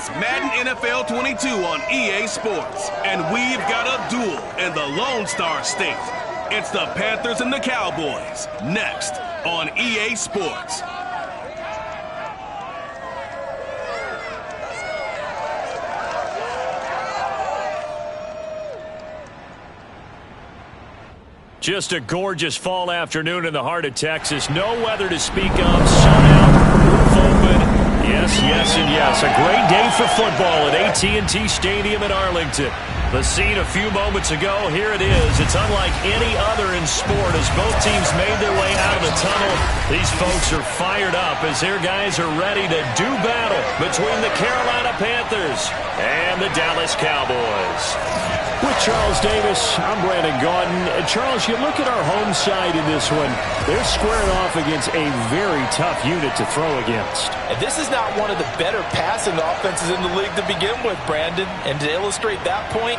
is Madden NFL 22 on EA Sports. And we've got a duel in the Lone Star State. It's the Panthers and the Cowboys. Next on EA Sports. Just a gorgeous fall afternoon in the heart of Texas. No weather to speak of. Sun out, roof open. Yes, yes, and yes. A great day for football at AT&T Stadium in Arlington. The scene a few moments ago, here it is. It's unlike any other in sport as both teams made their way out of the tunnel. These folks are fired up as their guys are ready to do battle between the Carolina Panthers and the Dallas Cowboys. With Charles Davis, I'm Brandon Gaudin. Charles, you look at our home side in this one. They're squaring off against a very tough unit to throw against. And this is not one of the better passing offenses in the league to begin with, Brandon. And to illustrate that point,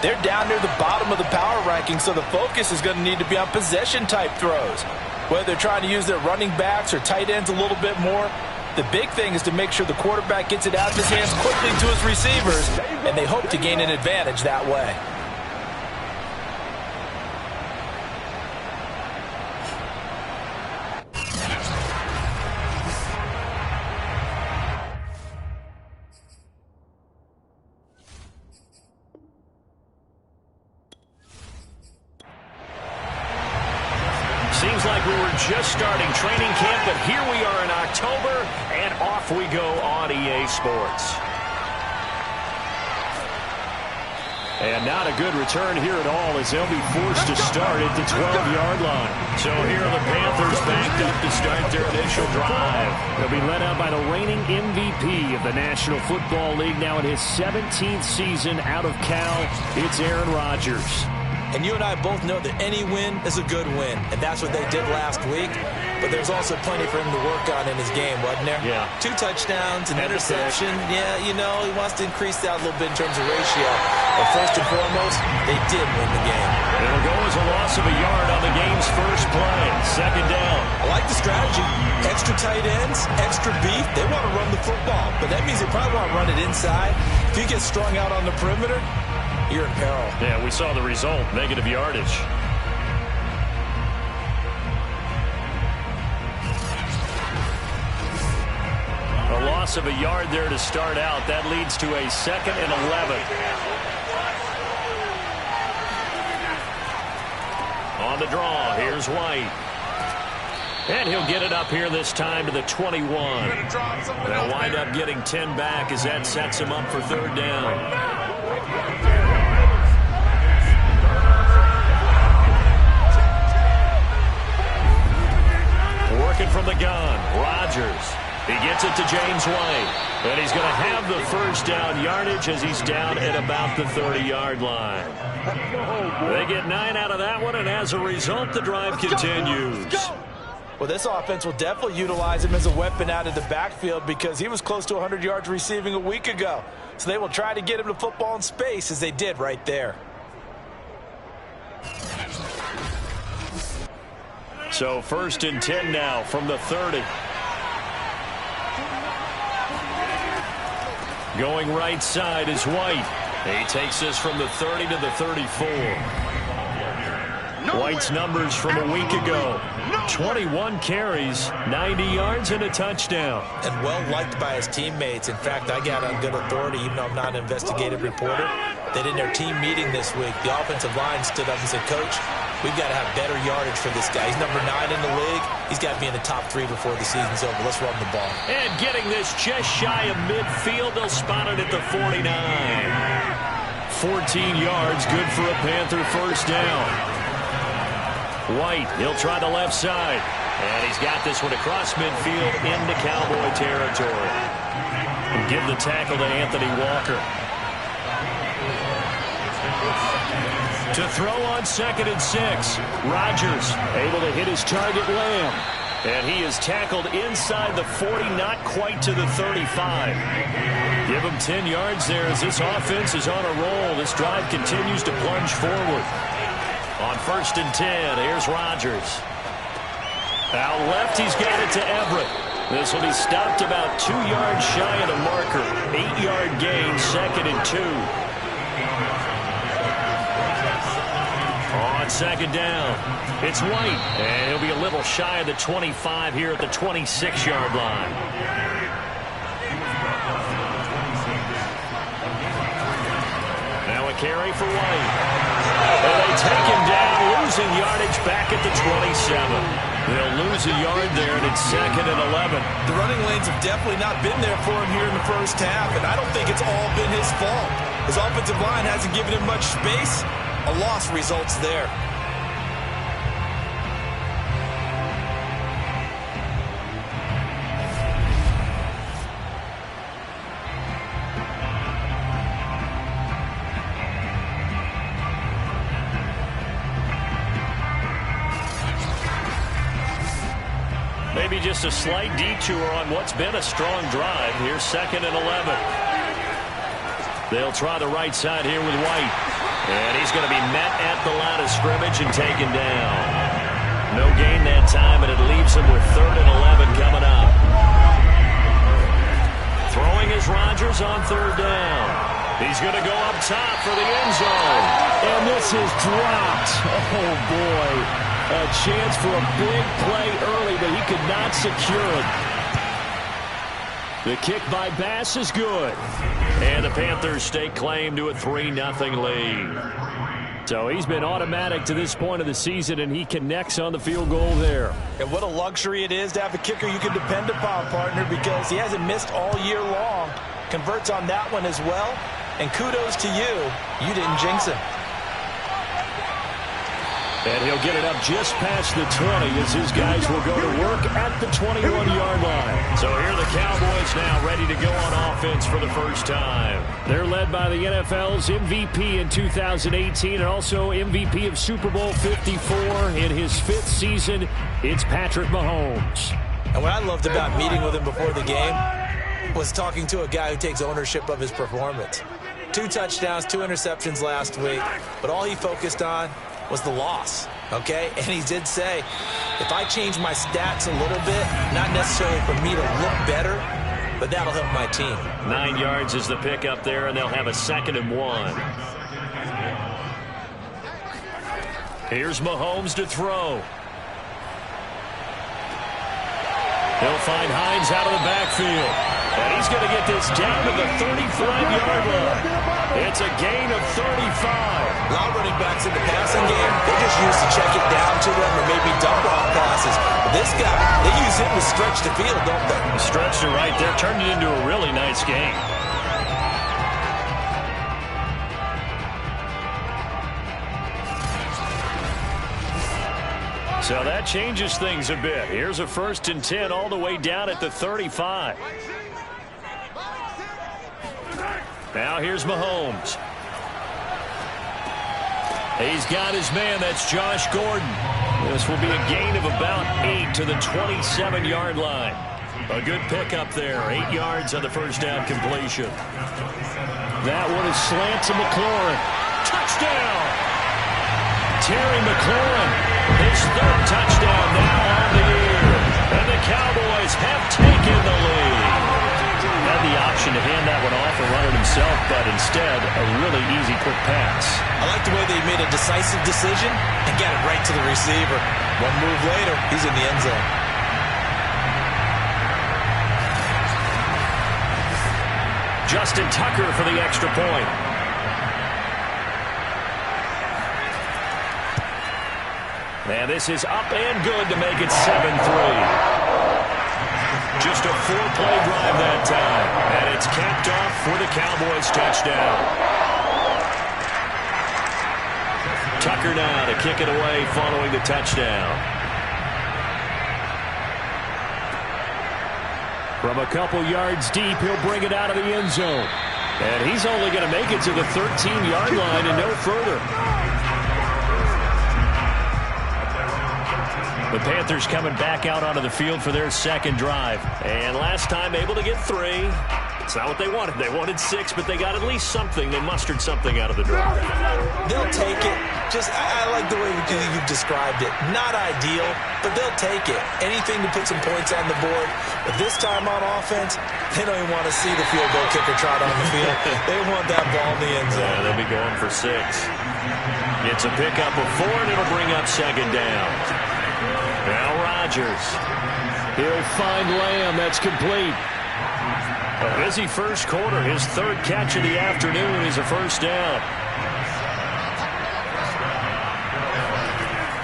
they're down near the bottom of the power ranking, so the focus is going to need to be on possession-type throws. Whether they're trying to use their running backs or tight ends a little bit more, the big thing is to make sure the quarterback gets it out of his hands quickly to his receivers, and they hope to gain an advantage that way. Seems like we were just starting training camp, but here we are in October, and off we go on EA Sports. And not a good return here at all as they'll be forced to start at the 12-yard line. So here are the Panthers backed up to start their initial drive. They'll be led out by the reigning MVP of the National Football League, now in his 17th season out of Cal. It's Aaron Rodgers. And you and I both know that any win is a good win, and that's what they did last week. But there's also plenty for him to work on in his game, wasn't there? Yeah. 2 touchdowns, an interception. Yeah, you know, he wants to increase that a little bit in terms of ratio. But first and foremost, they did win the game. It'll go as a loss of a yard on the game's first play. Second down. I like the strategy. Extra tight ends, extra beef. They want to run the football, but that means they probably want to run it inside. If you get strung out on the perimeter, you're in peril. Yeah, we saw the result, negative yardage. A loss of a yard there to start out. That leads to a 2nd and 11. On the draw, here's White. And he'll get it up here this time to the 21. They'll wind up getting 10 back as that sets him up for 3rd down. Working from the gun, Rodgers. He gets it to James White. And he's going to have the first down yardage as he's down at about the 30-yard line. They get 9 out of that one, and as a result, the drive continues. Well, this offense will definitely utilize him as a weapon out of the backfield because he was close to 100 yards receiving a week ago. So they will try to get him the football in space as they did right there. So 1st and 10 now from the 30. Going right side is White. He takes this from the 30 to the 34. White's numbers from a week ago. 21 carries, 90 yards, and a touchdown. And well-liked by his teammates. In fact, I got on good authority, even though I'm not an investigative reporter, that in their team meeting this week, the offensive line stood up and said, Coach, we've got to have better yardage for this guy. He's number 9 in the league. He's got to be in the top 3 before the season's over. Let's run the ball. And getting this just shy of midfield, they'll spot it at the 49. 14 yards, good for a Panther first down. White, he'll try the left side. And he's got this one across midfield into Cowboy territory. And give the tackle to Anthony Walker. To throw on 2nd and 6. Rodgers able to hit his target, Lamb. And he is tackled inside the 40, not quite to the 35. Give him 10 yards there as this offense is on a roll. This drive continues to plunge forward. On 1st and 10, here's Rodgers. Out left, he's got it to Everett. This will be stopped about 2 yards shy of the marker. 8-yard gain, 2nd and 2. On 2nd down, it's White, and he'll be a little shy of the 25 here at the 26-yard line. Now a carry for White. And they take him down, losing yardage back at the 27. They'll lose a yard there, and it's 2nd and 11. The running lanes have definitely not been there for him here in the first half, and I don't think it's all been his fault. His offensive line hasn't given him much space. A loss results there. Maybe just a slight detour on what's been a strong drive. Here's 2nd and 11. They'll try the right side here with White. And he's going to be met at the line of scrimmage and taken down. No gain that time, and it leaves him with 3rd and 11 coming up. Throwing is Rodgers on 3rd down. He's going to go up top for the end zone. And this is dropped. Oh, boy. A chance for a big play early, but he could not secure it. The kick by Bass is good. And the Panthers stake claim to a 3-0 lead. So he's been automatic to this point of the season, and he connects on the field goal there. And what a luxury it is to have a kicker you can depend upon, partner, because he hasn't missed all year long. Converts on that one as well. And kudos to you. You didn't jinx him. And he'll get it up just past the 20 as his guys will go to work at the 21-yard line. So here are the Cowboys now ready to go on offense for the first time. They're led by the NFL's MVP in 2018 and also MVP of Super Bowl 54 in his 5th season. It's Patrick Mahomes. And what I loved about meeting with him before the game was talking to a guy who takes ownership of his performance. 2 touchdowns, 2 interceptions last week, but all he focused on was the loss, okay? And he did say, if I change my stats a little bit, not necessarily for me to look better, but that'll help my team. 9 yards is the pickup there, and they'll have a 2nd and 1. Here's Mahomes to throw. He'll find Hines out of the backfield. And he's going to get this down to the 35-yard line. It's a gain of 35. A lot of running backs in the passing game, they just used to check it down to them or maybe dump off passes. But this guy, they use him to stretch the field, don't they? Stretched it right there, turned it into a really nice game. So that changes things a bit. Here's a 1st and 10 all the way down at the 35. Now here's Mahomes. He's got his man. That's Josh Gordon. This will be a gain of about 8 to the 27-yard line. A good pickup there. 8 yards on the first down completion. That one is slant to McLaurin. Touchdown! Terry McLaurin, his 3rd touchdown now on the year. And the Cowboys have taken the lead. Had the option to hand that one off or run it himself, but instead, a really easy quick pass. I like the way they made a decisive decision and got it right to the receiver. One move later, he's in the end zone. Justin Tucker for the extra point. And this is up and good to make it 7-3. Just a 4-play drive that time. And it's capped off for the Cowboys touchdown. Tucker now to kick it away following the touchdown. From a couple yards deep, he'll bring it out of the end zone. And he's only going to make it to the 13-yard line and no further. The Panthers coming back out onto the field for their 2nd drive. And last time able to get 3. It's not what they wanted. They wanted 6, but they got at least something. They mustered something out of the drive. They'll take it. I like the way you've described it. Not ideal, but they'll take it. Anything to put some points on the board. But this time on offense, they don't even want to see the field goal kicker trot on the field. They want that ball in the end zone. Yeah, they'll be going for 6. Gets a pickup of 4, and it'll bring up 2nd down. Now Rodgers. He'll find Lamb. That's complete. A busy first quarter. His 3rd catch of the afternoon is a 1st down.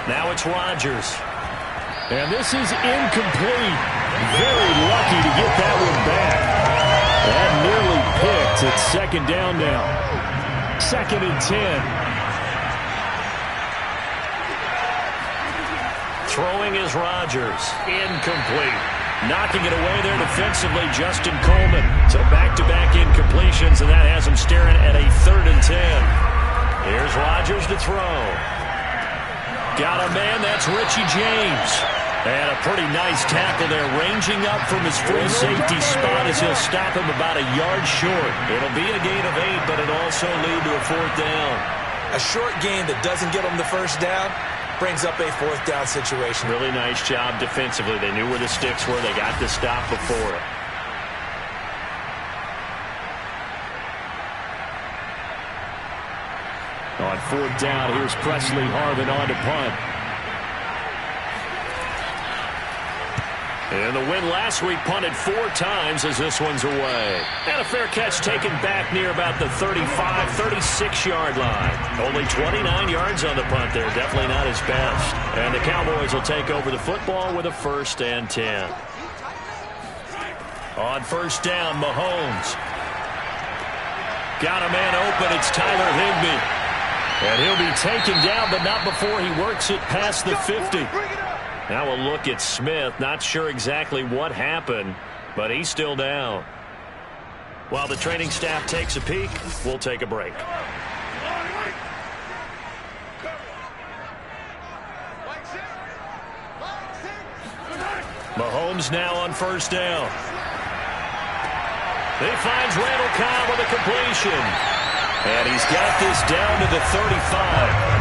Now it's Rodgers. And this is incomplete. Very lucky to get that one back. That nearly picked. It's 2nd down now. 2nd and 10. Throwing is Rodgers. Incomplete. Knocking it away there defensively, Justin Coleman. So back-to-back incompletions, and that has him staring at a 3rd and 10. Here's Rodgers to throw. Got a man, that's Richie James. And a pretty nice tackle there, ranging up from his free safety spot as he'll stop him about a yard short. It'll be a gain of 8, but it'll also lead to a 4th down. A short gain that doesn't get them the 1st down brings up a 4th down situation. Really nice job defensively. They knew where the sticks were. They got the stop before it. On 4th down, here's Presley Harvin on to punt. And the win last week punted 4 times as this one's away. And a fair catch taken back near about the 35, 36-yard line. Only 29 yards on the punt there. Definitely not his best. And the Cowboys will take over the football with a 1st and 10. On 1st down, Mahomes. Got a man open. It's Tyler Higbee. And he'll be taken down, but not before he works it past the 50. Now a look at Smith. Not sure exactly what happened, but he's still down. While the training staff takes a peek, we'll take a break. Mahomes now on 1st down. He finds Randall Cobb with a completion. And he's got this down to the 35.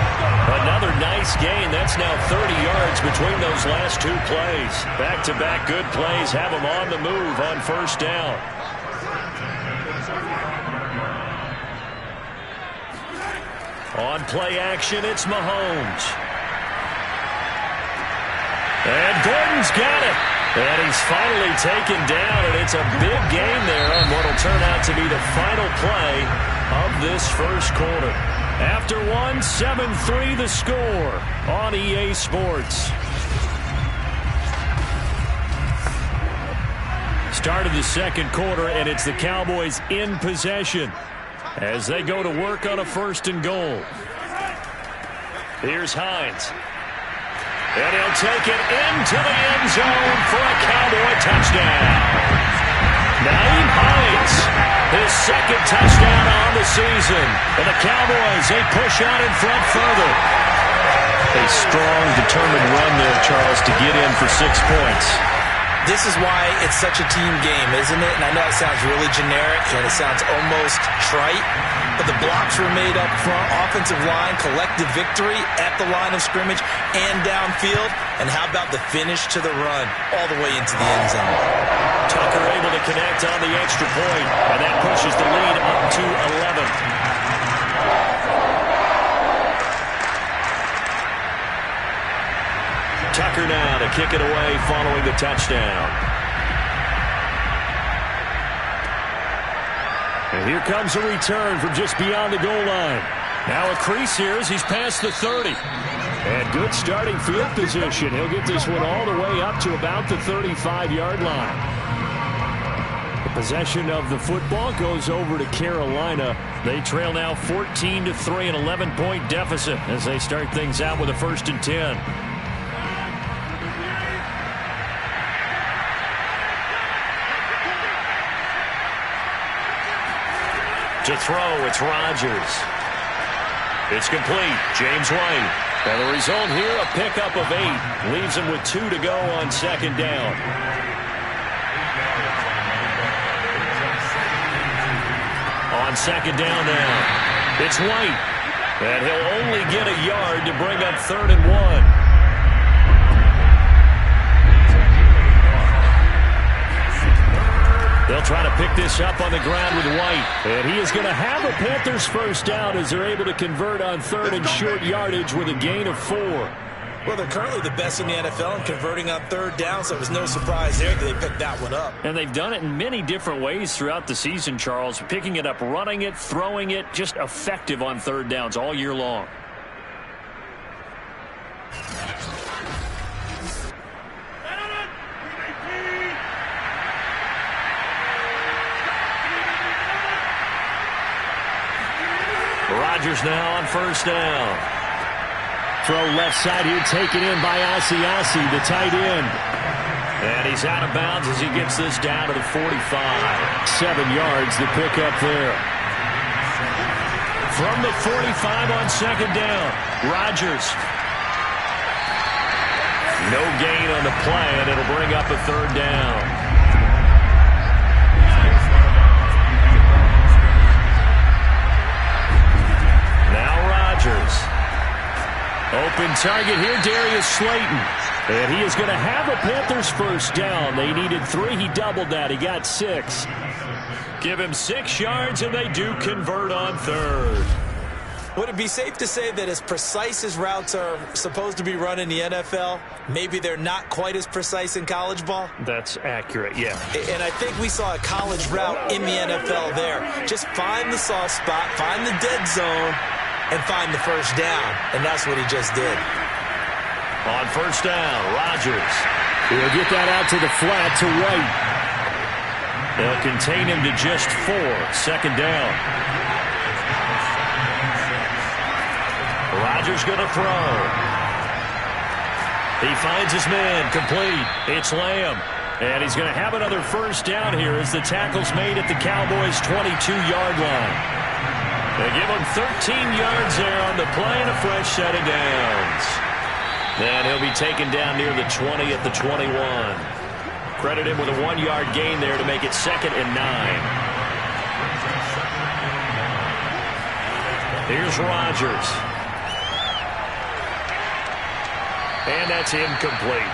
Another nice gain. That's now 30 yards between those last 2 plays. Back-to-back good plays have him on the move on 1st down. On play action, it's Mahomes. And Gordon's got it. And he's finally taken down, and it's a big gain there on what will turn out to be the final play of this first quarter. After 7-3 the score on EA Sports. Start of the 2nd quarter, and it's the Cowboys in possession as they go to work on a 1st and goal. Here's Hines. And he'll take it into the end zone for a Cowboy touchdown. Nyheim Hines, his 2nd touchdown on the season. And the Cowboys, they push on in front further. A strong, determined run there, Charles, to get in for 6 points. This is why it's such a team game, isn't it? And I know it sounds really generic and it sounds almost trite, but the blocks were made up front, offensive line, collective victory at the line of scrimmage and downfield. And how about the finish to the run all the way into the end zone? Tucker able to connect on the extra point, and that pushes the lead up to 11. Tucker now to kick it away following the touchdown. And here comes a return from just beyond the goal line. Now a crease here as he's past the 30. And good starting field position. He'll get this one all the way up to about the 35-yard line. The possession of the football goes over to Carolina. They trail now 14-3, an 11-point deficit as they start things out with a 1st and 10. To throw, it's Rodgers. It's complete. James White. And the result here, a pickup of 8. Leaves him with 2 to go on 2nd down. On second down now, it's White. And he'll only get a yard to bring up 3rd and 1. They'll try to pick this up on the ground with White. And he is going to have a Panthers first down as they're able to convert on 3rd and short yardage with a gain of 4. Well, they're currently the best in the NFL in converting on 3rd down, so it was no surprise there that they picked that one up. And they've done it in many different ways throughout the season, Charles. Picking it up, running it, throwing it, just effective on 3rd downs all year long. Rodgers now on 1st down. Throw left side here, taken in by Asiasi, the tight end. And he's out of bounds as he gets this down to the 45. 7 yards to pick up there. From the 45 on 2nd down, Rodgers. No gain on the play, and it'll bring up a 3rd down. Open target here, Darius Slayton. And he is going to have a Panthers first down. They needed 3. He doubled that. He got 6. Give him 6 yards, and they do convert on 3rd. Would it be safe to say that as precise as routes are supposed to be run in the NFL, maybe they're not quite as precise in college ball? That's accurate, yeah. And I think we saw a college route in the NFL there. Just find the soft spot, find the dead zone, and find the first down. And that's what he just did. On 1st down, Rodgers. He'll get that out to the flat to White. They'll contain him to just 4. 2nd down. Rodgers going to throw. He finds his man, complete. It's Lamb. And he's going to have another first down here as the tackle's made at the Cowboys' 22-yard line. They give him 13 yards there on the play and a fresh set of downs. And he'll be taken down near the 20 at the 21. Credit him with a 1-yard gain there to make it 2nd and 9. Here's Rodgers. And that's incomplete.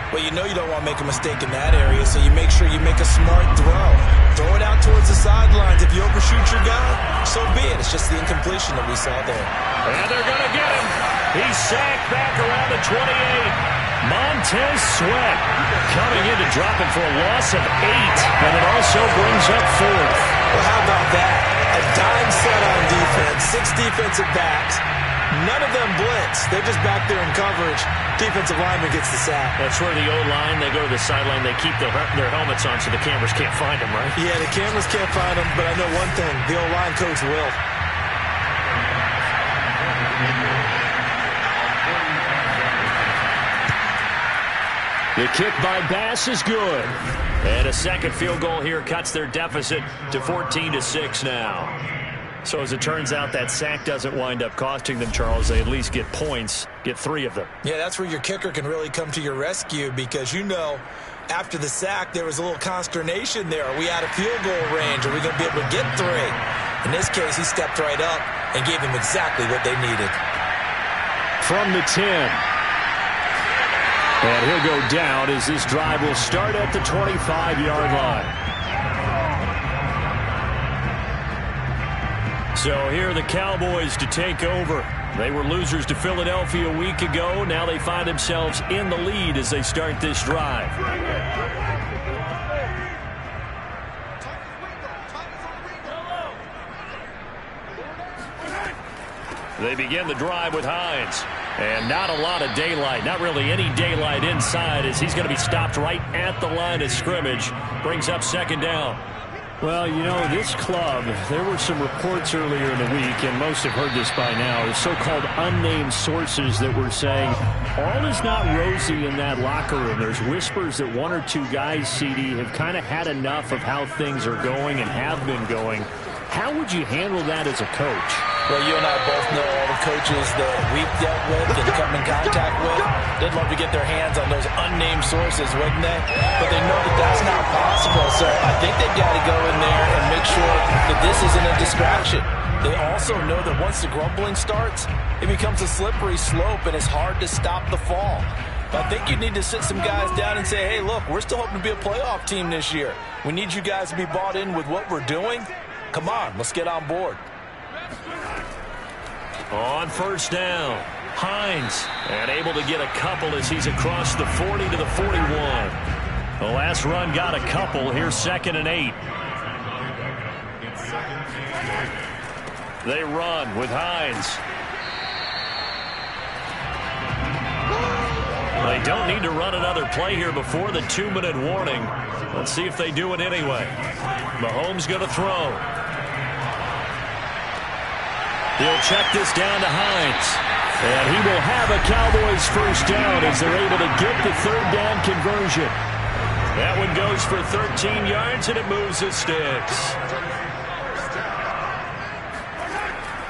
Well, you know you don't want to make a mistake in that area, so you make sure you make a smart throw. Throw it out towards the sidelines. If you overshoot your guy, so be it. It's just the incompletion that we saw there. And they're going to get him. He's sacked back around the 28. Montez Sweat coming in to drop him for a loss of 8. And it also brings up 4th. Well, how about that? A dime set on defense, 6 defensive backs. None of them blitz. They're just back there in coverage. Defensive lineman gets the sack. That's where the O-line, they go to the sideline, they keep their helmets on so the cameras can't find them, right? Yeah, the cameras can't find them, but I know one thing. The O-line coach will. The kick by Bass is good. And a second field goal here cuts their deficit to 14-6 now. So as it turns out, that sack doesn't wind up costing them, Charles. They at least get points, get 3 of them. Yeah, that's where your kicker can really come to your rescue because, you know, after the sack, there was a little consternation there. Are we out of field goal range? Are we going to be able to get 3? In this case, he stepped right up and gave them exactly what they needed. From the 10. And he'll go down as this drive will start at the 25-yard line. So here are the Cowboys to take over. They were losers to Philadelphia a week ago. Now they find themselves in the lead as they start this drive. They begin the drive with Hines. And not a lot of daylight, not really any daylight inside as he's going to be stopped right at the line of scrimmage. Brings up 2nd down. Well, you know, this club, there were some reports earlier in the week, and most have heard this by now, so-called unnamed sources that were saying all is not rosy in that locker room. There's whispers that 1 or 2 guys, CD, have kind of had enough of how things are going and have been going. How would you handle that as a coach? Well, you and I both know all the coaches that we've dealt with and come in contact with, they'd love to get their hands on those unnamed sources, wouldn't they? But they know that that's not possible, so I think they've got to go in there and make sure that this isn't a distraction. They also know that once the grumbling starts, it becomes a slippery slope, and it's hard to stop the fall. But I think you need to sit some guys down and say, hey, look, we're still hoping to be a playoff team this year. We need you guys to be bought in with what we're doing. Come on, let's get on board. On first down, Hines, and able to get a couple as he's across the 40 to the 41. The last run got a couple. Here's 2nd and 8. They run with Hines. They don't need to run another play here before the 2-minute warning. Let's see if they do it anyway. Mahomes going to throw. He'll check this down to Hines. And he will have a Cowboys first down as they're able to get the 3rd down conversion. That one goes for 13 yards, and it moves the sticks.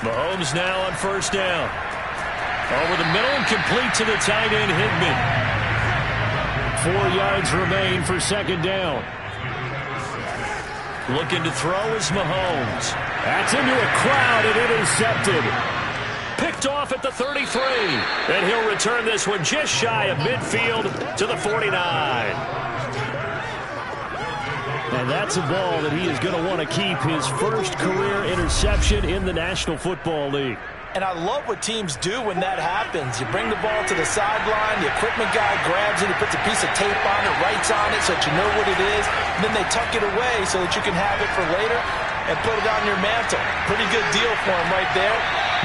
Mahomes now on first down. Over the middle and complete to the tight end, Hickman. 4 yards remain for 2nd down. Looking to throw is Mahomes. That's into a crowd and intercepted. Picked off at the 33. And he'll return this one just shy of midfield to the 49. And that's a ball that he is going to want to keep, his first career interception in the National Football League. And I love what teams do when that happens. You bring the ball to the sideline, the equipment guy grabs it, he puts a piece of tape on it, writes on it so that you know what it is, and then they tuck it away so that you can have it for later and put it on your mantle. Pretty good deal for him right there.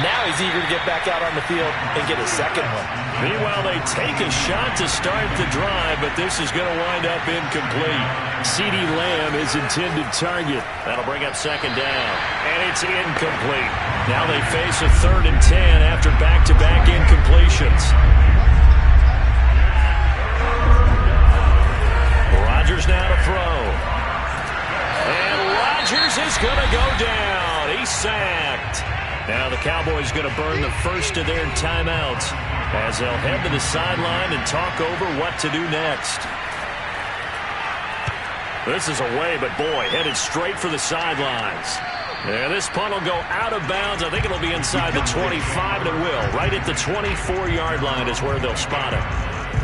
Now he's eager to get back out on the field and get his second one. Meanwhile, they take a shot to start the drive, but this is going to wind up incomplete. CeeDee Lamb is intended target. That'll bring up 2nd down, and it's incomplete. Now they face a 3rd and 10 after back-to-back incompletions. Rodgers now to throw. And Rodgers is going to go down. He's sacked. Now the Cowboys going to burn the first of their timeouts as they'll head to the sideline and talk over what to do next. This is away, but boy, headed straight for the sidelines. Yeah, this punt will go out of bounds. I think it'll be inside the 25, and it will. Right at the 24-yard line is where they'll spot it.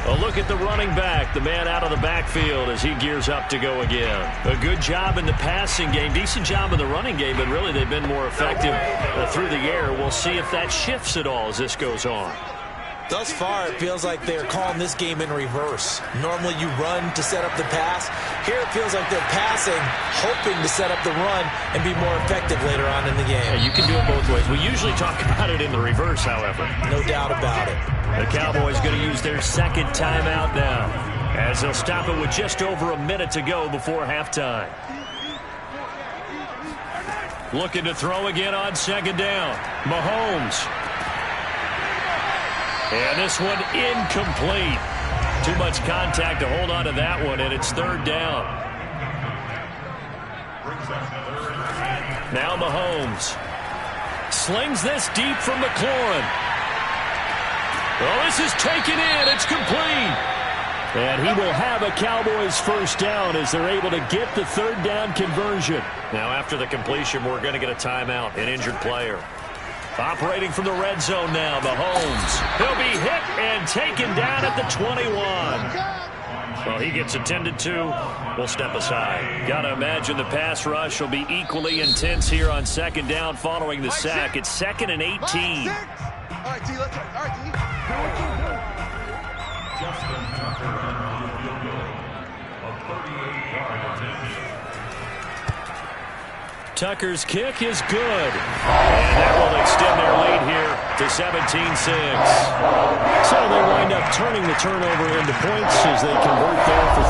A look at the running back, the man out of the backfield as he gears up to go again. A good job in the passing game, decent job in the running game, but really they've been more effective through the air. We'll see if that shifts at all as this goes on. Thus far, it feels like they're calling this game in reverse. Normally you run to set up the pass. Here it feels like they're passing, hoping to set up the run and be more effective later on in the game. Yeah, you can do it both ways. We usually talk about it in the reverse, however. No doubt about it. The Cowboys going to use their 2nd timeout now as they'll stop it with just over a minute to go before halftime. Looking to throw again on 2nd down. Mahomes. And this one incomplete. Too much contact to hold on to that one, and it's 3rd down. Now Mahomes slings this deep from McLaurin. Well, this is taken in. It's complete. And he will have a Cowboys first down as they're able to get the 3rd down conversion. Now, after the completion, we're going to get a timeout, an injured player. Operating from the red zone now, Mahomes. He'll be hit and taken down at the 21. Well, he gets attended to. We'll step aside. Got to imagine the pass rush will be equally intense here on 2nd down following the sack. It's 2nd and 18. All right, T, let's go. All right, T. Justin Tucker on the field goal of 38-yard attempt. Tucker's kick is good. And that will extend their lead here to 17-6. So they wind up turning the turnover into points as they convert there for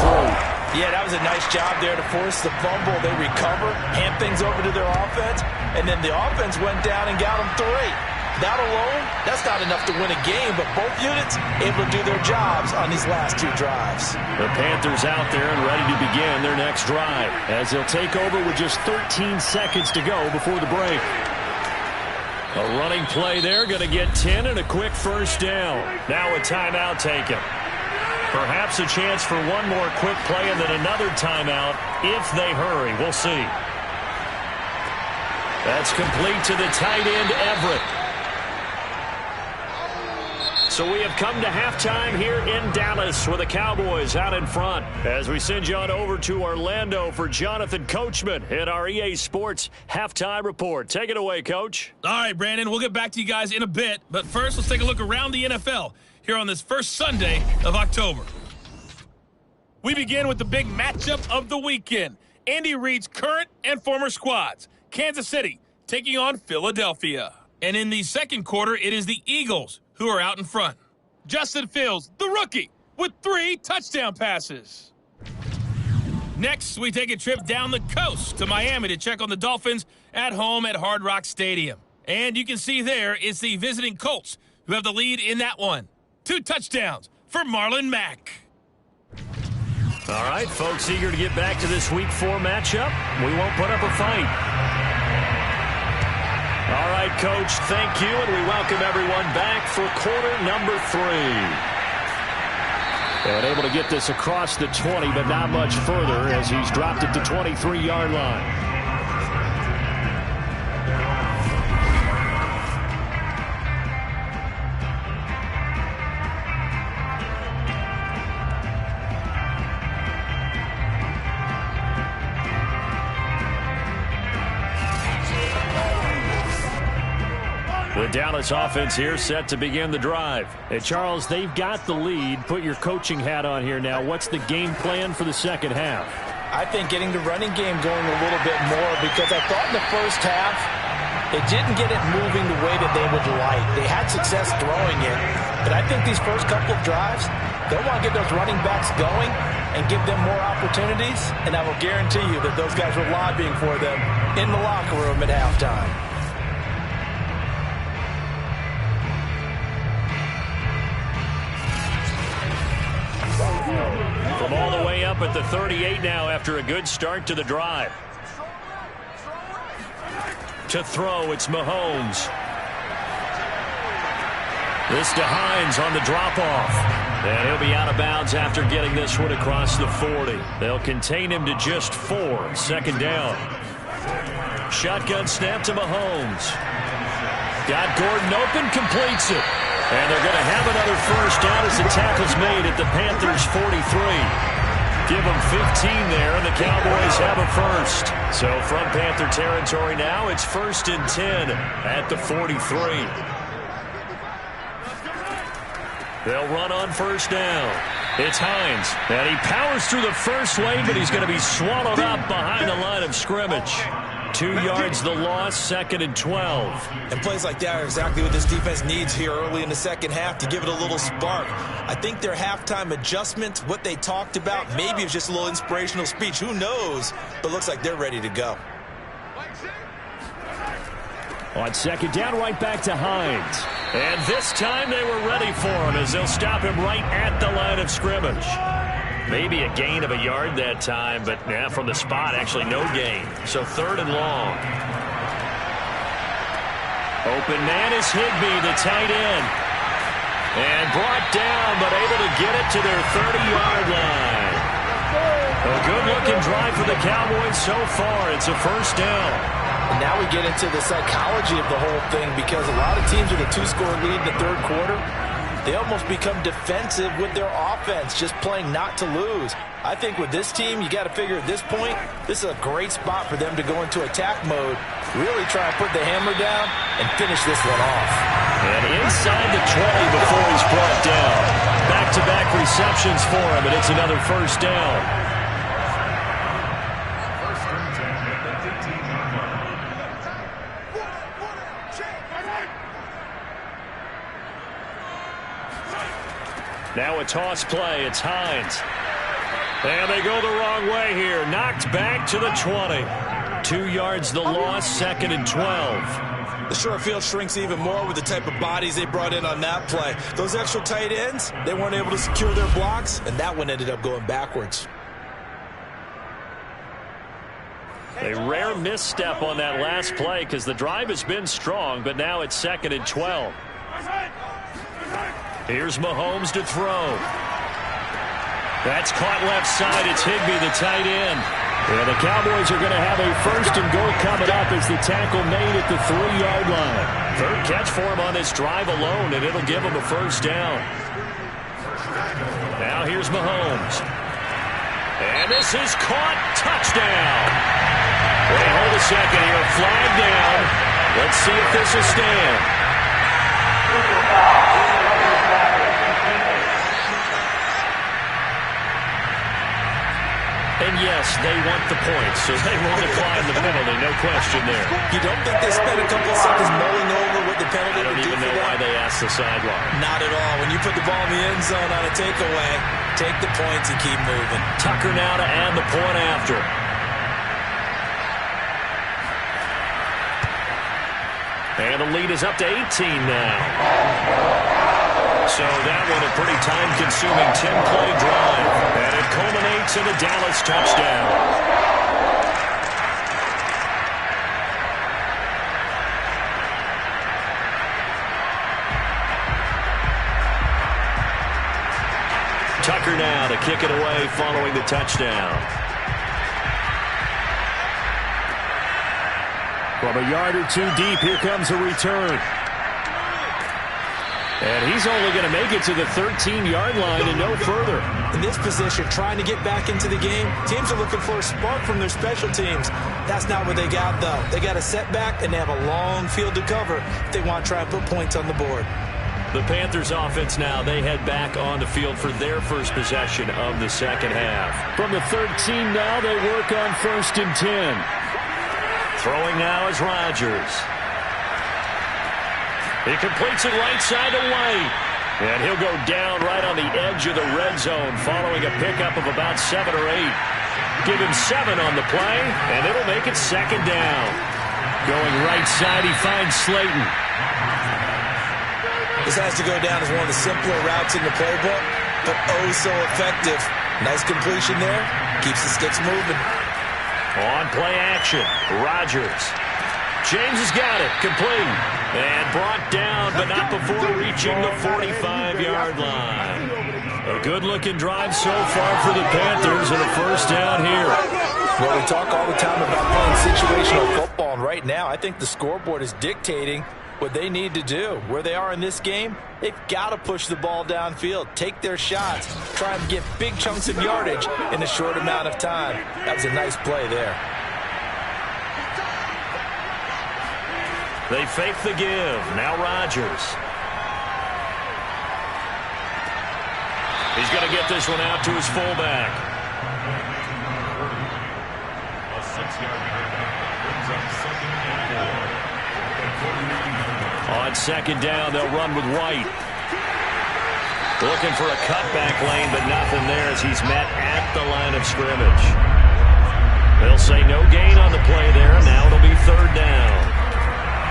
3. Yeah, that was a nice job there to force the fumble. They recover, hand things over to their offense, and then the offense went down and got them 3. That alone, that's not enough to win a game, but both units able to do their jobs on these last 2 drives. The Panthers out there and ready to begin their next drive as they'll take over with just 13 seconds to go before the break. A running play there, going to get 10 and a quick first down. Now a timeout taken. Perhaps a chance for one more quick play and then another timeout if they hurry. We'll see. That's complete to the tight end, Everett. So we have come to halftime here in Dallas with the Cowboys out in front as we send you on over to Orlando for Jonathan Coachman at our EA Sports Halftime Report. Take it away, Coach. All right, Brandon, we'll get back to you guys in a bit. But first, let's take a look around the NFL here on this first Sunday of October. We begin with the big matchup of the weekend. Andy Reid's current and former squads. Kansas City taking on Philadelphia. And in the second quarter, it is the Eagles who are out in front. Justin Fields, the rookie, with 3 touchdown passes. Next, we take a trip down the coast to Miami to check on the Dolphins at home at Hard Rock Stadium. And you can see there it's the visiting Colts who have the lead in that one. 2 touchdowns for Marlon Mack. All right, folks, eager to get back to this Week 4 matchup. We won't put up a fight. All right, Coach, thank you, and we welcome everyone back for quarter number 3. And able to get this across the 20, but not much further as he's dropped it to 23-yard line. The Dallas offense here set to begin the drive. Hey, Charles, they've got the lead. Put your coaching hat on here now. What's the game plan for the second half? I think getting the running game going a little bit more because I thought in the first half it didn't get it moving the way that they would like. They had success throwing it, but I think these first couple of drives, they'll want to get those running backs going and give them more opportunities, and I will guarantee you that those guys were lobbying for them in the locker room at halftime. From all the way up at the 38 now after a good start to the drive. To throw, it's Mahomes. This to Hines on the drop-off. And he'll be out of bounds after getting this one across the 40. They'll contain him to just 4. Second down. Shotgun snap to Mahomes. Got Gordon open, completes it. And they're going to have another first down as the tackle's made at the Panthers' 43. Give them 15 there, and the Cowboys have a first. So from Panther territory now, it's 1st and 10 at the 43. They'll run on first down. It's Hines, and he powers through the first wave, but he's going to be swallowed up behind the line of scrimmage. 2 yards the loss, 2nd and 12. And plays like that are exactly what this defense needs here early in the second half to give it a little spark. I think their halftime adjustment, what they talked about, maybe it was just a little inspirational speech. Who knows? But looks like they're ready to go. On second down, right back to Hines. And this time they were ready for him as they'll stop him right at the line of scrimmage. Maybe a gain of a yard that time, but from the spot, actually no gain. So 3rd and long. Open man is Higbee, the tight end. And brought down, but able to get it to their 30-yard line. A good-looking drive for the Cowboys so far. It's a first down. And now we get into the psychology of the whole thing because a lot of teams with a 2-score lead in the third quarter, they almost become defensive with their offense, just playing not to lose. I think with this team, you got to figure at this point, this is a great spot for them to go into attack mode, really try and put the hammer down and finish this one off. And inside the 20 before he's brought down. Back-to-back receptions for him, and it's another first down. Now a toss play. It's Hines. And they go the wrong way here. Knocked back to the 20. 2 yards the loss, 2nd and 12. The short field shrinks even more with the type of bodies they brought in on that play. Those extra tight ends, they weren't able to secure their blocks, and that one ended up going backwards. A rare misstep on that last play because the drive has been strong, but now it's 2nd and 12. Here's Mahomes to throw. That's caught left side. It's Higbee, the tight end. And the Cowboys are going to have a 1st and goal coming up as the tackle made at the 3-yard line. 3rd catch for him on this drive alone, and it'll give him a 1st down. Now here's Mahomes. And this is caught. Touchdown. Wait, hold a second here. Flag down. Let's see if this will stand. And yes, they want the points, so they will decline the penalty, no question there. You don't think they spent a couple of seconds mulling over what the penalty I don't even know why they asked the sideline. Not at all. When you put the ball in the end zone on a takeaway, take the points and keep moving. Tucker now to add the point after. And the lead is up to 18 now. So that one a pretty time-consuming 10-play drive. And it culminates in a Dallas touchdown. Tucker now to kick it away following the touchdown. From a yard or two deep, here comes a return. And he's only going to make it to the 13-yard line and no further. In this position, trying to get back into the game, teams are looking for a spark from their special teams. That's not what they got, though. They got a setback, and they have a long field to cover if they want to try and put points on the board. The Panthers offense now, they head back on the field for their first possession of the second half. From the 13 now, they work on 1st and 10. Throwing now is Rodgers. He completes it right side to White. And he'll go down right on the edge of the red zone following a pickup of about 7 or 8. Give him 7 on the play, and it'll make it 2nd down. Going right side, he finds Slayton. This has to go down as one of the simpler routes in the playbook, but oh so effective. Nice completion there. Keeps the sticks moving. On play action, Rodgers. James has got it, complete. And brought down, but not before reaching the 45-yard line. A good-looking drive so far for the Panthers and a 1st down here. Well, we talk all the time about playing situational football, and right now I think the scoreboard is dictating what they need to do. Where they are in this game, they've got to push the ball downfield, take their shots, try and get big chunks of yardage in a short amount of time. That was a nice play there. They fake the give. Now Rodgers. He's going to get this one out to his fullback. A 6-yard pickup brings up 2nd and 4. On 2nd down, they'll run with White. Looking for a cutback lane, but nothing there as he's met at the line of scrimmage. They'll say no gain on the play there. Now it'll be 3rd down.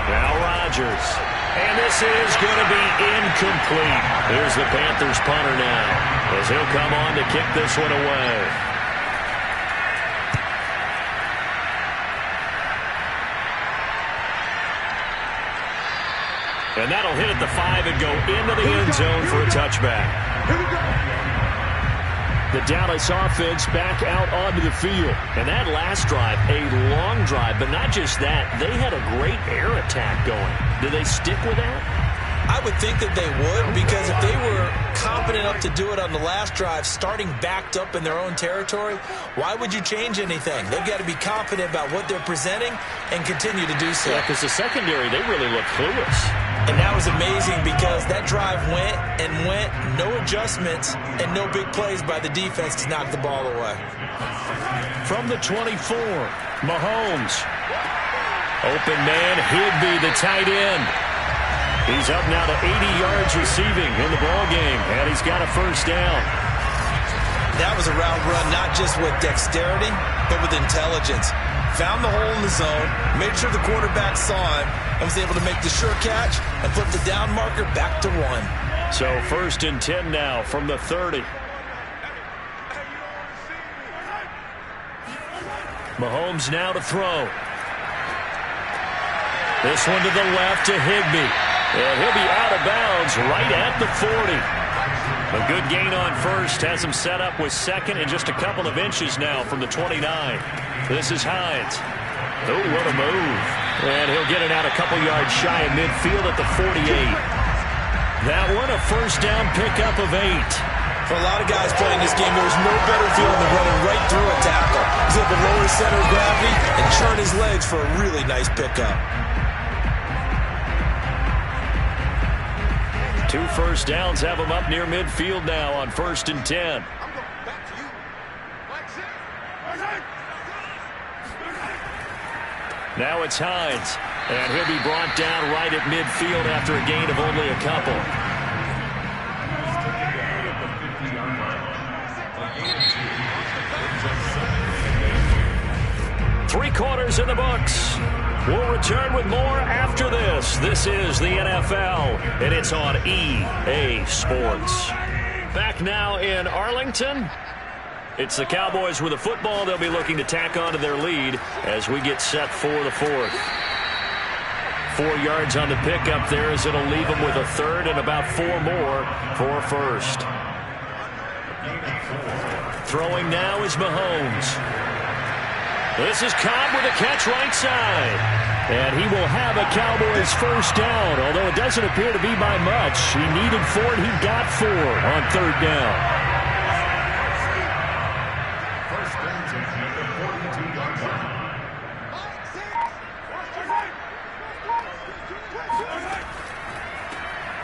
Now Rodgers. And this is going to be incomplete. Here's the Panthers punter now as he'll come on to kick this one away. And that'll hit at the 5 and go into the end zone for a touchback. The Dallas offense back out onto the field. And that last drive, a long drive, but not just that. They had a great air attack going. Do they stick with that? I would think that they would, because if they were competent enough to do it on the last drive, starting backed up in their own territory, why would you change anything? They've got to be confident about what they're presenting and continue to do so. Yeah, because the secondary, they really look clueless. And that was amazing because that drive went and went, no adjustments, and no big plays by the defense to knock the ball away. From the 24, Mahomes. Open man, Higbee, the tight end. He's up now to 80 yards receiving in the ballgame, and he's got a 1st down. That was a route run not just with dexterity, but with intelligence. Found the hole in the zone, made sure the quarterback saw him, and was able to make the sure catch and flip the down marker back to 1. So 1st and 10 now from the 30. Mahomes now to throw. This one to the left to Higbee. And he'll be out of bounds right at the 40. A good gain on first. Has him set up with second and just a couple of inches now from the 29. This is Hines. Oh, what a move. And he'll get it out a couple yards shy of midfield at the 48. That one a first down pickup of 8. For a lot of guys playing this game, there's no better feeling than running right through a tackle. He's able to lower his center of gravity and churn his legs for a really nice pickup. 2 first downs have him up near midfield now on 1st and 10. Now it's Hines, and he'll be brought down right at midfield after a gain of only a couple. Three quarters in the books. We'll return with more after this. This is the NFL, and it's on EA Sports. Back now in Arlington. It's the Cowboys with the football. They'll be looking to tack on to their lead as we get set for the 4th. 4 yards on the pickup there as it'll leave them with a third and about 4 more for first. Throwing now is Mahomes. This is Cobb with a catch right side. And he will have a Cowboys first down, although it doesn't appear to be by much. He needed 4, and he got 4 on 3rd down.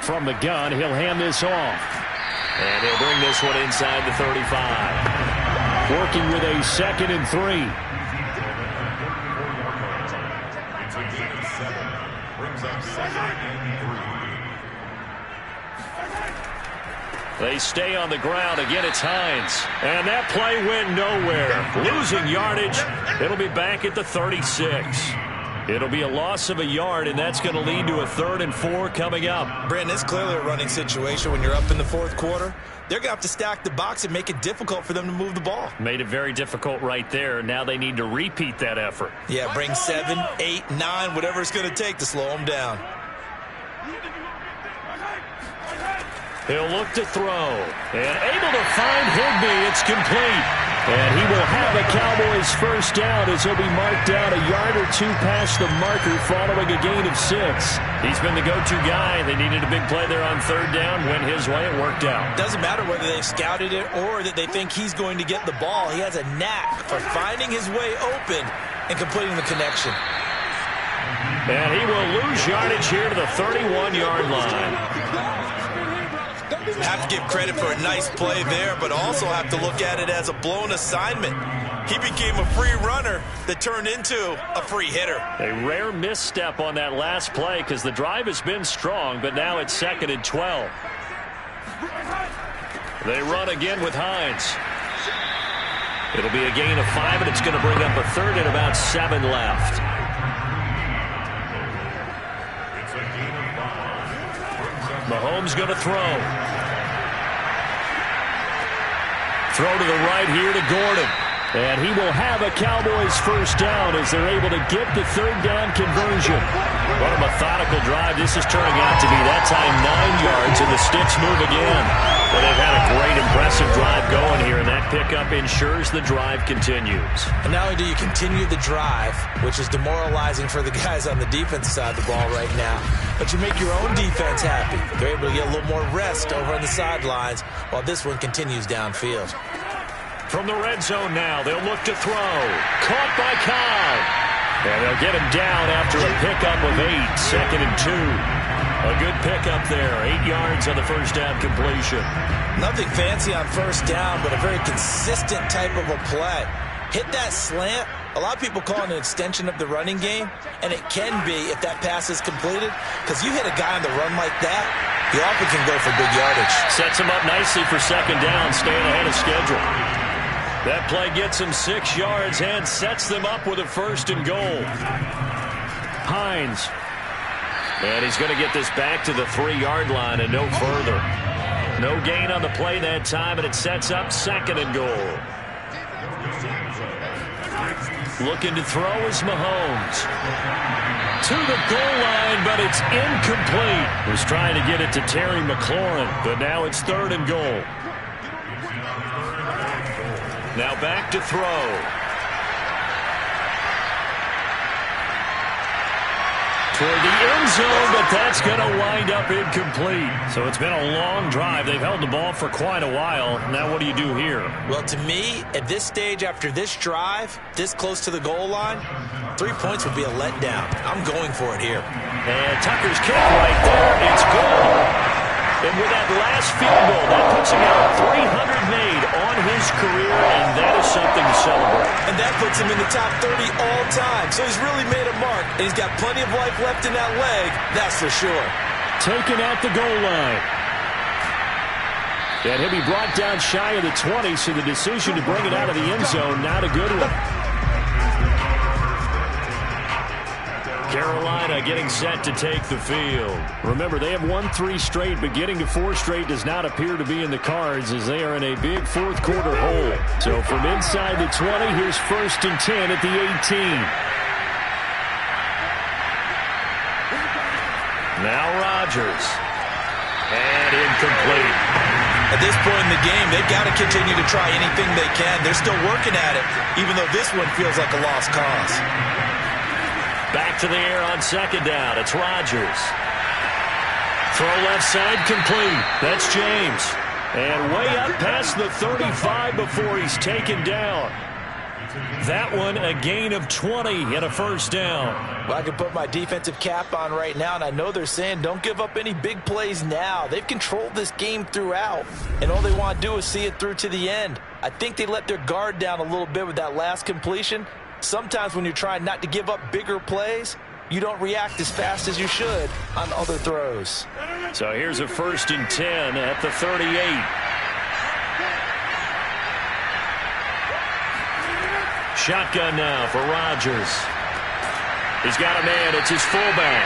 From the gun, he'll hand this off. And he'll bring this one inside the 35. Working with a 2nd and 3. They stay on the ground. Again, it's Hines. And that play went nowhere. Losing yardage. It'll be back at the 36. It'll be a loss of a yard, and that's going to lead to a 3rd and 4 coming up. Brandon, it's clearly a running situation when you're up in the 4th quarter. They're going to have to stack the box and make it difficult for them to move the ball. Made it very difficult right there. Now they need to repeat that effort. Yeah, bring 7, 8, 9, whatever it's going to take to slow them down. He'll look to throw. And able to find Higbee. It's complete. And he will have a Cowboys first down as he'll be marked down a yard or 2 past the marker following a gain of 6. He's been the go-to guy. They needed a big play there on 3rd down. Went his way. It worked out. Doesn't matter whether they've scouted it or that they think he's going to get the ball. He has a knack for finding his way open and completing the connection. And he will lose yardage here to the 31-yard line. Have to give credit for a nice play there, but also have to look at it as a blown assignment. He became a free runner that turned into a free hitter. A rare misstep on that last play because the drive has been strong, but now it's 2nd and 12. They run again with Hines. It'll be a gain of 5, and it's going to bring up a 3rd and about 7 left. Mahomes going to throw. Throw to the right here to Gordon. And he will have a Cowboys first down as they're able to get the 3rd down conversion. What a methodical drive this is turning out to be. That time 9 yards, and the sticks move again. But they've had a great, impressive drive going here, and that pickup ensures the drive continues. And not only do you continue the drive, which is demoralizing for the guys on the defense side of the ball right now, but you make your own defense happy. They're able to get a little more rest over on the sidelines while this one continues downfield. From the red zone now, they'll look to throw. Caught by Cobb. And they'll get him down after a pickup of 8, 2nd and 2. A good pickup there, 8 yards on the first down completion. Nothing fancy on first down, but a very consistent type of a play. Hit that slant. A lot of people call it an extension of the running game, and it can be if that pass is completed, because you hit a guy on the run like that, he often can go for big yardage. Sets him up nicely for 2nd down, staying ahead of schedule. That play gets him 6 yards and sets them up with a 1st and goal. Hines. And he's going to get this back to the 3-yard line and no further. No gain on the play that time, and it sets up 2nd and goal. Looking to throw is Mahomes. To the goal line, but it's incomplete. Was trying to get it to Terry McLaurin, but now it's 3rd and goal. Now back to throw. Toward the end zone, but that's going to wind up incomplete. So it's been a long drive. They've held the ball for quite a while. Now what do you do here? Well, to me, at this stage, after this drive, this close to the goal line, 3 points would be a letdown. I'm going for it here. And Tucker's kick right there. It's good. And with that last field goal, that puts him at 300 made on his career, and that is something to celebrate. And that puts him in the top 30 all time. So he's really made a mark, and he's got plenty of life left in that leg, that's for sure. Taken at the goal line. And he'll be brought down shy of the 20, so the decision to bring it out of the end zone, not a good one. Carolina getting set to take the field. Remember, they have won 3 straight, but getting to 4 straight does not appear to be in the cards as they are in a big fourth-quarter hole. So from inside the 20, here's 1st and 10 at the 18. Now Rodgers. And incomplete. At this point in the game, they've got to continue to try anything they can. They're still working at it, even though this one feels like a lost cause. Back to the air on 2nd down. It's Rodgers. Throw left side complete. That's James. And way up past the 35 before he's taken down. That one a gain of 20 and a 1st down. Well, I can put my defensive cap on right now, and I know they're saying don't give up any big plays now. They've controlled this game throughout, and all they want to do is see it through to the end. I think they let their guard down a little bit with that last completion. Sometimes when you're trying not to give up bigger plays, you don't react as fast as you should on other throws. So here's a 1st and 10 at the 38. Shotgun now for Rodgers. He's got a man. It's his fullback.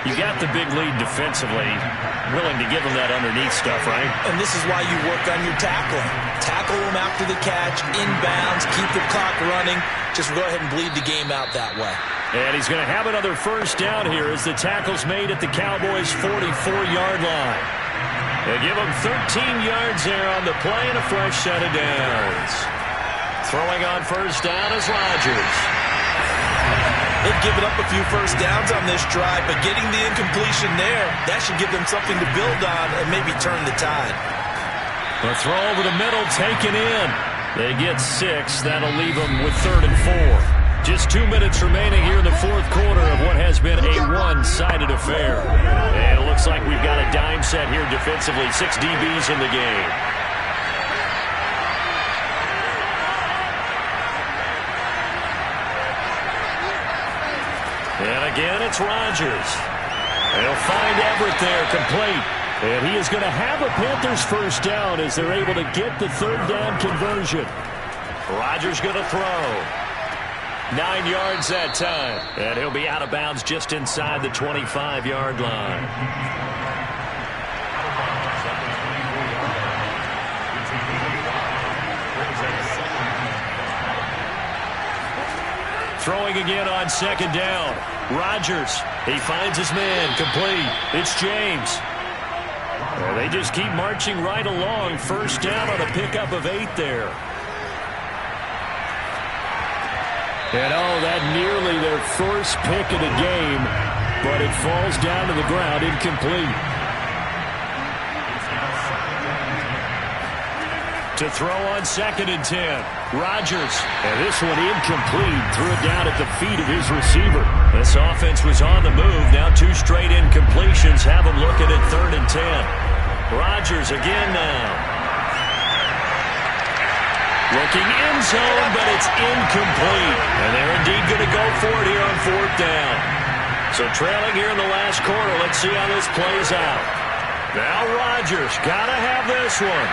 You got the big lead defensively. Willing to give him that underneath stuff, right? And this is why you work on your tackling. Tackle him after the catch, inbounds, keep the clock running. Just go ahead and bleed the game out that way. And he's going to have another 1st down here as the tackle's made at the Cowboys' 44-yard line. They give him 13 yards there on the play and a fresh set of downs. Throwing on 1st down is Rodgers. They've given up a few 1st downs on this drive, but getting the incompletion there, that should give them something to build on and maybe turn the tide. The throw over the middle taken in. They get 6. That'll leave them with 3rd and 4. Just 2 minutes remaining here in the 4th quarter of what has been a one-sided affair. And it looks like we've got a dime set here defensively. 6 DBs in the game. And again, it's Rodgers. They'll find Everett there, complete. And he is going to have a Panthers 1st down as they're able to get the 3rd down conversion. Rodgers going to throw. 9 yards that time. And he'll be out of bounds just inside the 25-yard line. Throwing again on 2nd down. Rodgers, he finds his man, complete. It's James. Well, they just keep marching right along. 1st down on a pickup of 8 there. And that nearly their first pick of the game, but it falls down to the ground, incomplete. To throw on 2nd and 10. Rodgers. And this one incomplete. Threw it down at the feet of his receiver. This offense was on the move. Now 2 straight incompletions have them looking at 3rd and 10. Rodgers again now. Looking end zone, but it's incomplete. And they're indeed going to go for it here on 4th down. So trailing here in the last quarter. Let's see how this plays out. Now Rodgers got to have this one.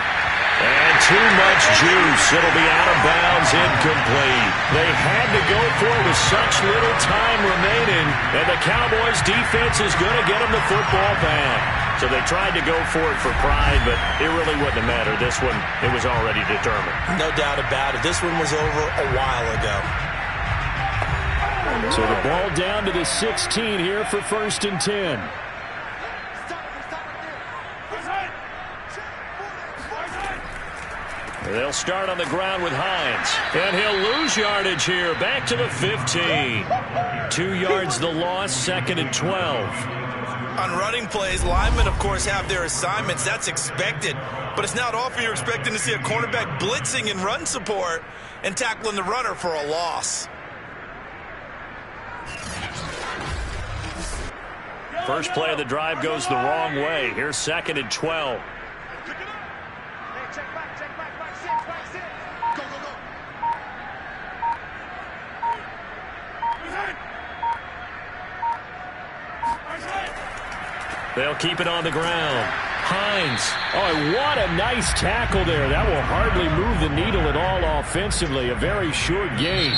And too much juice. It'll be out of bounds, incomplete. They had to go for it with such little time remaining, and the Cowboys' defense is going to get them the football back. So they tried to go for it for pride, but it really wouldn't have mattered. This one, it was already determined. No doubt about it. This one was over a while ago. So the ball down to the 16 here for 1st and 10. They'll start on the ground with Hines. And he'll lose yardage here. Back to the 15. 2 yards the loss, 2nd and 12. On running plays, linemen, of course, have their assignments. That's expected. But it's not often you're expecting to see a cornerback blitzing in run support and tackling the runner for a loss. First play of the drive goes the wrong way. Here's 2nd and 12. They'll keep it on the ground. Hines. Oh, what a nice tackle there. That will hardly move the needle at all offensively. A very short gain.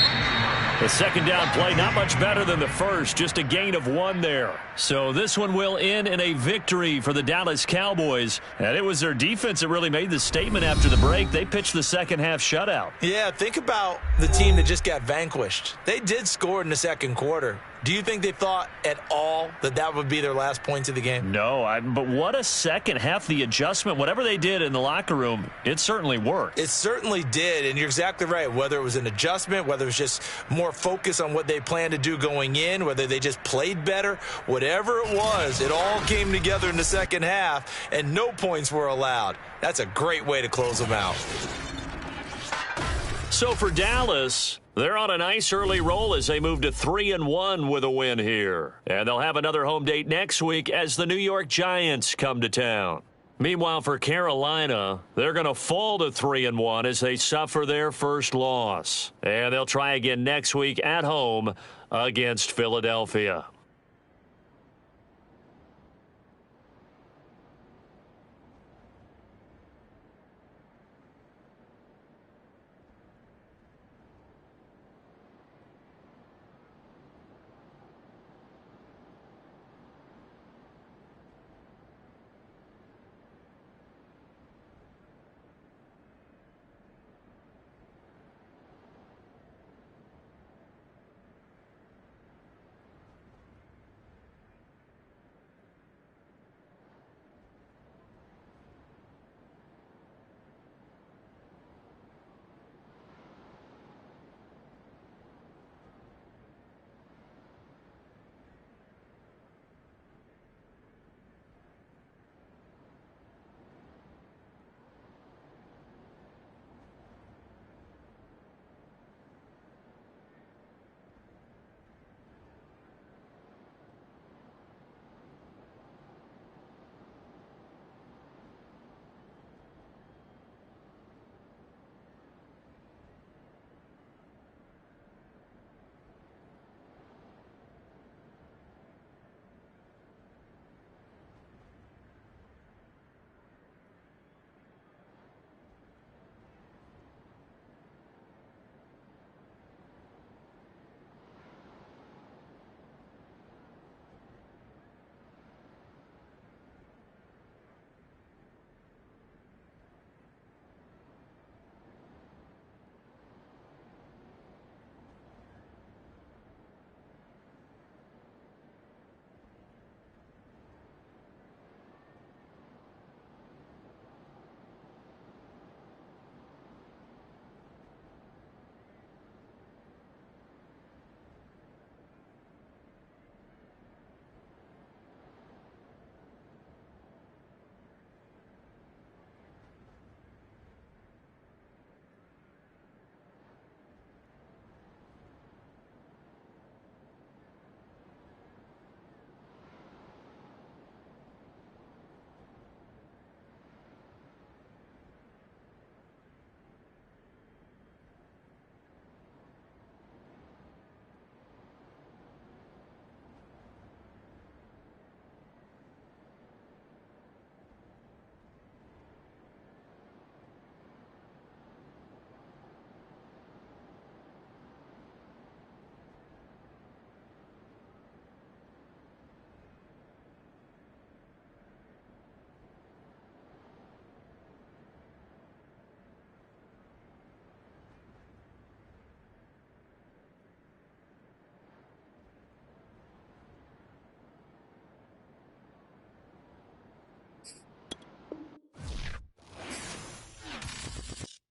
The second down play, not much better than the first, just a gain of 1 there. So this one will end in a victory for the Dallas Cowboys. And it was their defense that really made the statement after the break. They pitched the second half shutout. Yeah, think about the team that just got vanquished. They did score in the second quarter. Do you think they thought at all that that would be their last points of the game? No, but what a second half. The adjustment, whatever they did in the locker room, it certainly worked. It certainly did, and you're exactly right. Whether it was an adjustment, whether it was just more focus on what they planned to do going in, whether they just played better, whatever it was, it all came together in the second half, and no points were allowed. That's a great way to close them out. So for Dallas, they're on a nice early roll as they move to 3-1 with a win here. And they'll have another home date next week as the New York Giants come to town. Meanwhile, for Carolina, they're going to fall to 3-1 as they suffer their first loss. And they'll try again next week at home against Philadelphia.